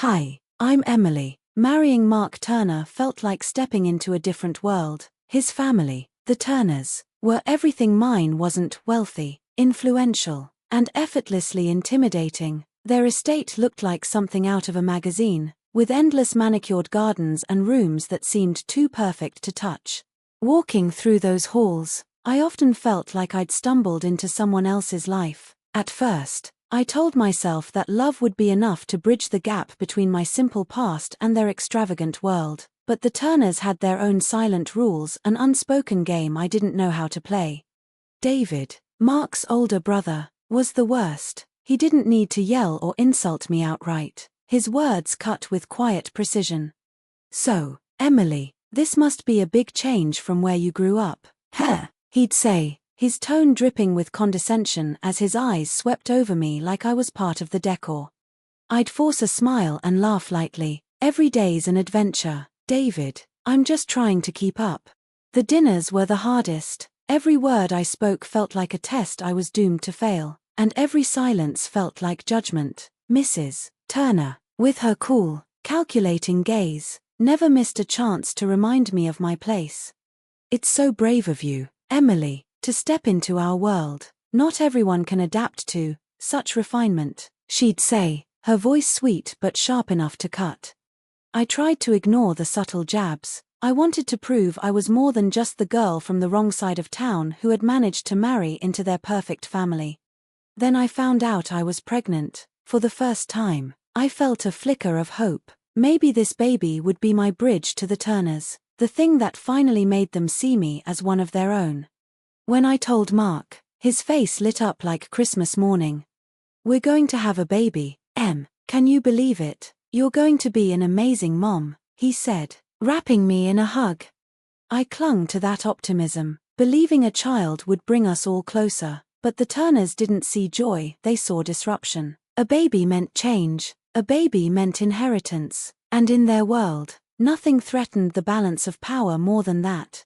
Hi, I'm Emily. Marrying Mark Turner felt like stepping into a different world. His family, the Turners, were everything mine wasn't: wealthy, influential, and effortlessly intimidating. Their estate looked like something out of a magazine, with endless manicured gardens and rooms that seemed too perfect to touch. Walking through those halls, I often felt like I'd stumbled into someone else's life. At first, I told myself that love would be enough to bridge the gap between my simple past and their extravagant world. But the Turners had their own silent rules, an unspoken game I didn't know how to play. David, Mark's older brother, was the worst. He didn't need to yell or insult me outright. His words cut with quiet precision. "So, Emily, this must be a big change from where you grew up." "Huh," he'd say, his tone dripping with condescension as his eyes swept over me like I was part of the decor. I'd force a smile and laugh lightly. "Every day's an adventure, David. I'm just trying to keep up." The dinners were the hardest. Every word I spoke felt like a test I was doomed to fail, and every silence felt like judgment. Mrs. Turner, with her cool, calculating gaze, never missed a chance to remind me of my place. "It's so brave of you, Emily, to step into our world. Not everyone can adapt to such refinement," she'd say, her voice sweet but sharp enough to cut. I tried to ignore the subtle jabs. I wanted to prove I was more than just the girl from the wrong side of town who had managed to marry into their perfect family. Then I found out I was pregnant. For the first time, I felt a flicker of hope. Maybe this baby would be my bridge to the Turners, the thing that finally made them see me as one of their own. When I told Mark, his face lit up like Christmas morning. "We're going to have a baby, Em. Can you believe it? You're going to be an amazing mom," he said, wrapping me in a hug. I clung to that optimism, believing a child would bring us all closer. But the Turners didn't see joy, they saw disruption. A baby meant change, a baby meant inheritance, and in their world, nothing threatened the balance of power more than that.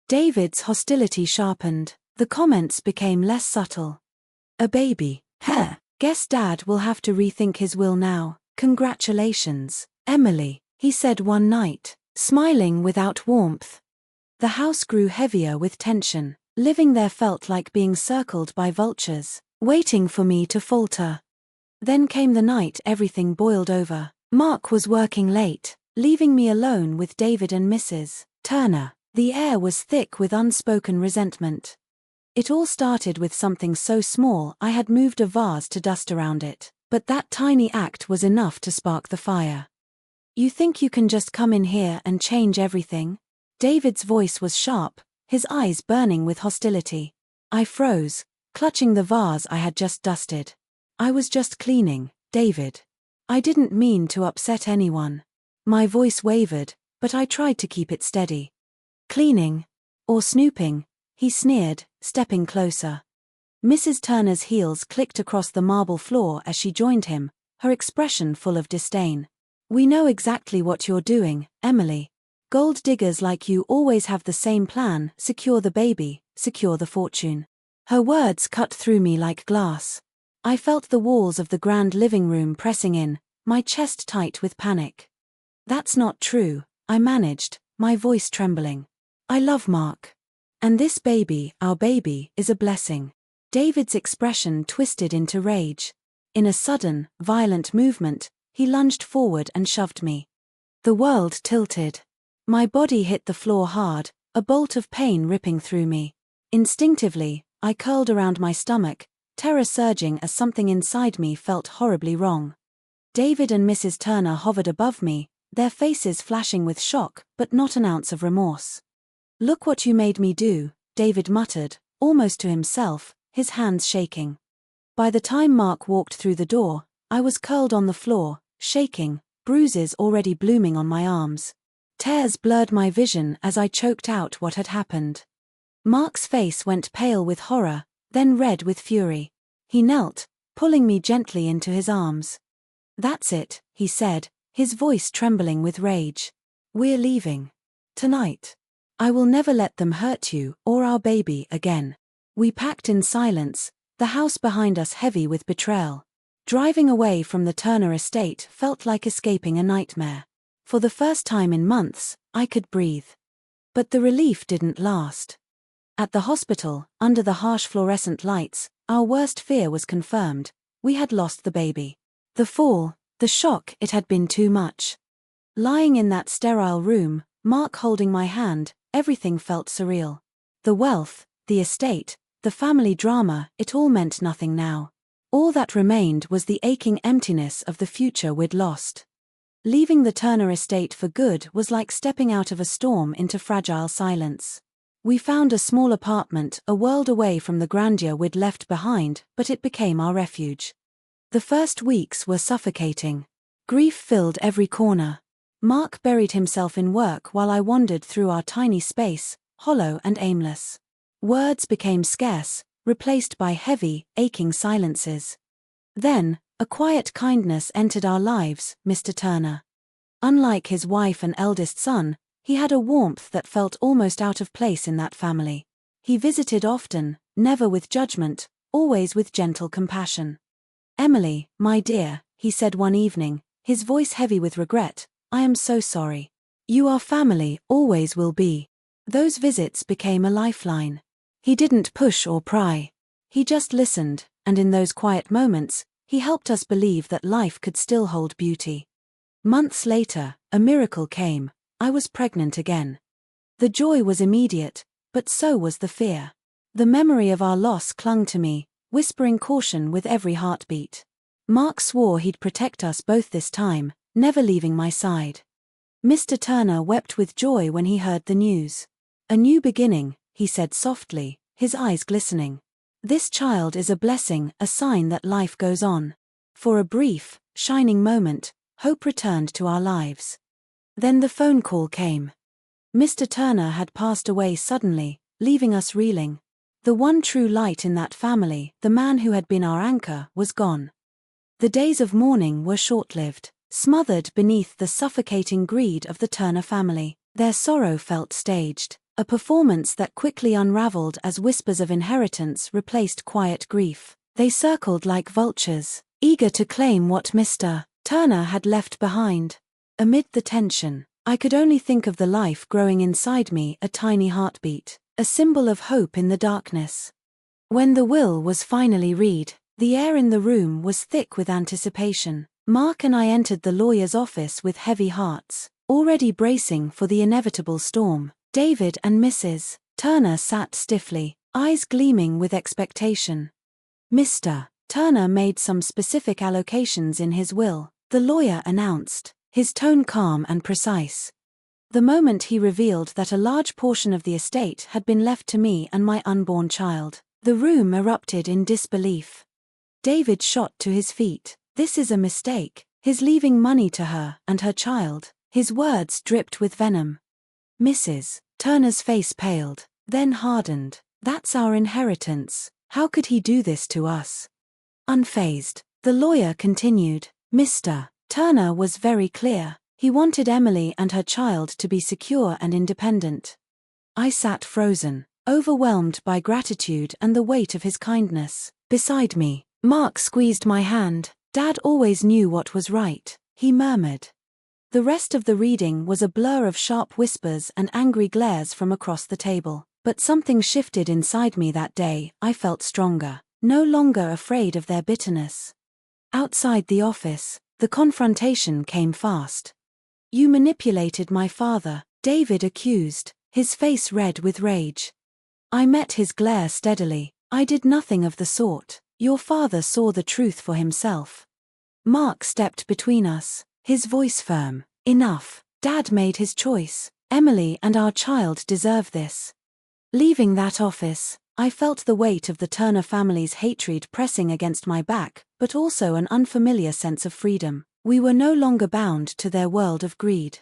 David's hostility sharpened, the comments became less subtle. "A baby? Huh. Guess Dad will have to rethink his will now. Congratulations, Emily," he said one night, smiling without warmth. The house grew heavier with tension. Living there felt like being circled by vultures, waiting for me to falter. Then came the night everything boiled over. Mark was working late, leaving me alone with David and Mrs. Turner. The air was thick with unspoken resentment. It all started with something so small I had moved a vase to dust around it, but that tiny act was enough to spark the fire. "You think you can just come in here and change everything?" David's voice was sharp, his eyes burning with hostility. I froze, clutching the vase I had just dusted. "I was just cleaning, David. I didn't mean to upset anyone." My voice wavered, but I tried to keep it steady. "Cleaning? Or snooping?" he sneered, stepping closer. Mrs. Turner's heels clicked across the marble floor as she joined him, her expression full of disdain. "We know exactly what you're doing, Emily. Gold diggers like you always have the same plan: secure the baby, secure the fortune." Her words cut through me like glass. I felt the walls of the grand living room pressing in, my chest tight with panic. "That's not true," I managed, my voice trembling. "I love Mark. And this baby, our baby, is a blessing." David's expression twisted into rage. In a sudden, violent movement, he lunged forward and shoved me. The world tilted. My body hit the floor hard, a bolt of pain ripping through me. Instinctively, I curled around my stomach, terror surging as something inside me felt horribly wrong. David and Mrs. Turner hovered above me, their faces flashing with shock, but not an ounce of remorse. "Look what you made me do," David muttered, almost to himself, his hands shaking. By the time Mark walked through the door, I was curled on the floor, shaking, bruises already blooming on my arms. Tears blurred my vision as I choked out what had happened. Mark's face went pale with horror, then red with fury. He knelt, pulling me gently into his arms. "That's it," he said, his voice trembling with rage. "We're leaving. Tonight. I will never let them hurt you or our baby again." We packed in silence, the house behind us heavy with betrayal. Driving away from the Turner estate felt like escaping a nightmare. For the first time in months, I could breathe. But the relief didn't last. At the hospital, under the harsh fluorescent lights, our worst fear was confirmed. We had lost the baby. The fall, the shock, it had been too much. Lying in that sterile room, Mark holding my hand, everything felt surreal. The wealth, the estate, the family drama, it all meant nothing now. All that remained was the aching emptiness of the future we'd lost. Leaving the Turner estate for good was like stepping out of a storm into fragile silence. We found a small apartment a world away from the grandeur we'd left behind, but it became our refuge. The first weeks were suffocating. Grief filled every corner. Mark buried himself in work while I wandered through our tiny space, hollow and aimless. Words became scarce, replaced by heavy, aching silences. Then, a quiet kindness entered our lives, Mr. Turner. Unlike his wife and eldest son, he had a warmth that felt almost out of place in that family. He visited often, never with judgment, always with gentle compassion. "Emily, my dear," he said one evening, his voice heavy with regret, "I am so sorry. You are family, always will be." Those visits became a lifeline. He didn't push or pry. He just listened, and in those quiet moments, he helped us believe that life could still hold beauty. Months later, a miracle came. I was pregnant again. The joy was immediate, but so was the fear. The memory of our loss clung to me, whispering caution with every heartbeat. Mark swore he'd protect us both this time, never leaving my side. Mr. Turner wept with joy when he heard the news. "A new beginning," he said softly, his eyes glistening. "This child is a blessing, a sign that life goes on." For a brief, shining moment, hope returned to our lives. Then the phone call came. Mr. Turner had passed away suddenly, leaving us reeling. The one true light in that family, the man who had been our anchor, was gone. The days of mourning were short-lived, smothered beneath the suffocating greed of the Turner family. Their sorrow felt staged, a performance that quickly unraveled as whispers of inheritance replaced quiet grief. They circled like vultures, eager to claim what Mr. Turner had left behind. Amid the tension, I could only think of the life growing inside me, a tiny heartbeat, a symbol of hope in the darkness. When the will was finally read, the air in the room was thick with anticipation. Mark and I entered the lawyer's office with heavy hearts, already bracing for the inevitable storm. David and Mrs. Turner sat stiffly, eyes gleaming with expectation. Mr. Turner made some specific allocations in his will, the lawyer announced, his tone calm and precise. The moment he revealed that a large portion of the estate had been left to me and my unborn child, the room erupted in disbelief. David shot to his feet. "This is a mistake. He's leaving money to her and her child." His words dripped with venom. Mrs. Turner's face paled, then hardened. "That's our inheritance. How could he do this to us?" Unfazed, the lawyer continued. Mr. Turner was very clear. He wanted Emily and her child to be secure and independent. I sat frozen, overwhelmed by gratitude and the weight of his kindness. Beside me, Mark squeezed my hand. "Dad always knew what was right," he murmured. The rest of the reading was a blur of sharp whispers and angry glares from across the table. But something shifted inside me that day. I felt stronger, no longer afraid of their bitterness. Outside the office, the confrontation came fast. "You manipulated my father," David accused, his face red with rage. I met his glare steadily. "I did nothing of the sort. Your father saw the truth for himself." Mark stepped between us, his voice firm. "Enough. Dad made his choice. Emily and our child deserve this." Leaving that office, I felt the weight of the Turner family's hatred pressing against my back, but also an unfamiliar sense of freedom. We were no longer bound to their world of greed.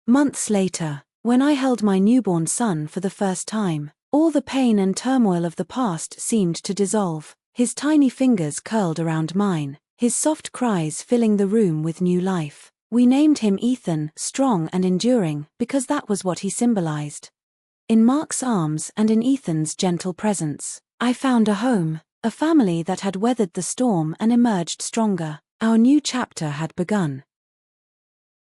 Months later, when I held my newborn son for the first time, all the pain and turmoil of the past seemed to dissolve. His tiny fingers curled around mine, his soft cries filling the room with new life. We named him Ethan, strong and enduring, because that was what he symbolized. In Mark's arms and in Ethan's gentle presence, I found a home. A family that had weathered the storm and emerged stronger. Our new chapter had begun.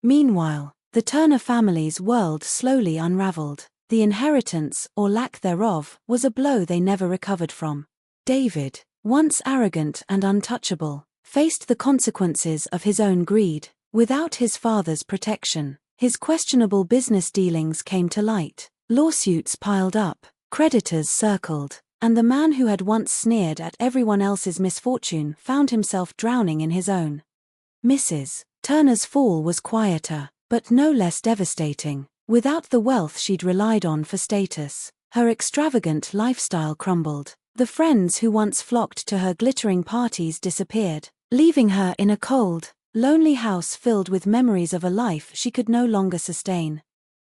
Meanwhile, the Turner family's world slowly unraveled. The inheritance, or lack thereof, was a blow they never recovered from. David, once arrogant and untouchable, faced the consequences of his own greed. Without his father's protection, his questionable business dealings came to light. Lawsuits piled up, creditors circled, and the man who had once sneered at everyone else's misfortune found himself drowning in his own. Mrs. Turner's fall was quieter, but no less devastating. Without the wealth she'd relied on for status, her extravagant lifestyle crumbled. The friends who once flocked to her glittering parties disappeared, leaving her in a cold, lonely house filled with memories of a life she could no longer sustain.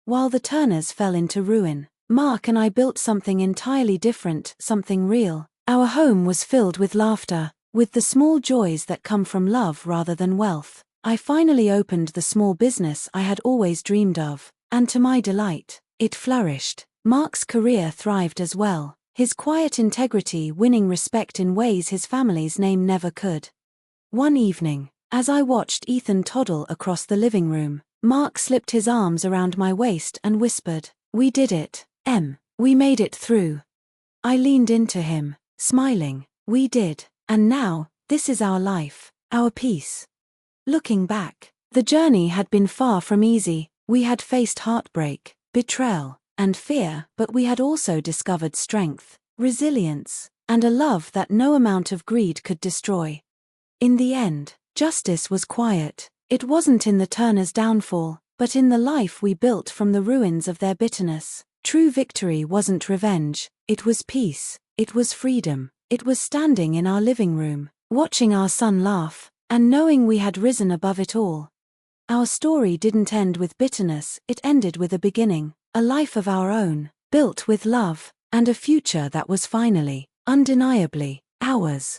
While the Turners fell into ruin, Mark and I built something entirely different, something real. Our home was filled with laughter, with the small joys that come from love rather than wealth. I finally opened the small business I had always dreamed of, and to my delight, it flourished. Mark's career thrived as well, his quiet integrity winning respect in ways his family's name never could. One evening, as I watched Ethan toddle across the living room, Mark slipped his arms around my waist and whispered, "We did it, Em. We made it through." I leaned into him, smiling. We did, and now, this is our life, our peace. Looking back, the journey had been far from easy. We had faced heartbreak, betrayal, and fear, but we had also discovered strength, resilience, and a love that no amount of greed could destroy. In the end, justice was quiet. It wasn't in the Turners' downfall, but in the life we built from the ruins of their bitterness. True victory wasn't revenge, it was peace, it was freedom, it was standing in our living room, watching our son laugh, and knowing we had risen above it all. Our story didn't end with bitterness, it ended with a beginning, a life of our own, built with love, and a future that was finally, undeniably, ours.